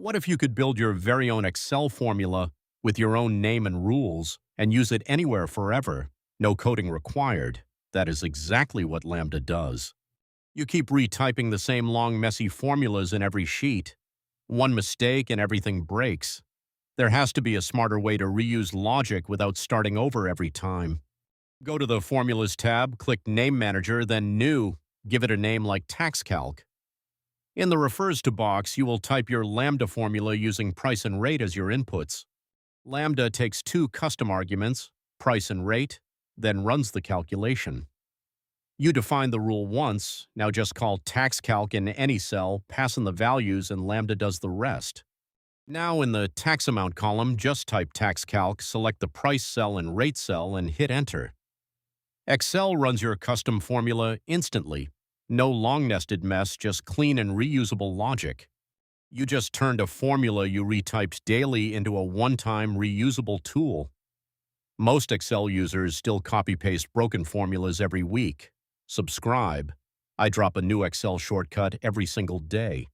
What if you could build your very own Excel formula with your own name and rules and use it anywhere forever? No coding required. That is exactly what Lambda does. You keep retyping the same long, messy formulas in every sheet. One mistake and everything breaks. There has to be a smarter way to reuse logic without starting over every time. Go to the Formulas tab, click Name Manager, then New. Give it a name like TaxCalc. In the Refers to box, you will type your Lambda formula using price and rate as your inputs. Lambda takes two custom arguments, price and rate, then runs the calculation. You define the rule once, now just call TaxCalc in any cell, pass in the values, and Lambda does the rest. Now in the tax amount column, just type TaxCalc, select the price cell and rate cell, and hit Enter. Excel runs your custom formula instantly. No long-nested mess, just clean and reusable logic. You just turned a formula you retyped daily into a one-time reusable tool. Most Excel users still copy-paste broken formulas every week. Subscribe. I drop a new Excel shortcut every single day.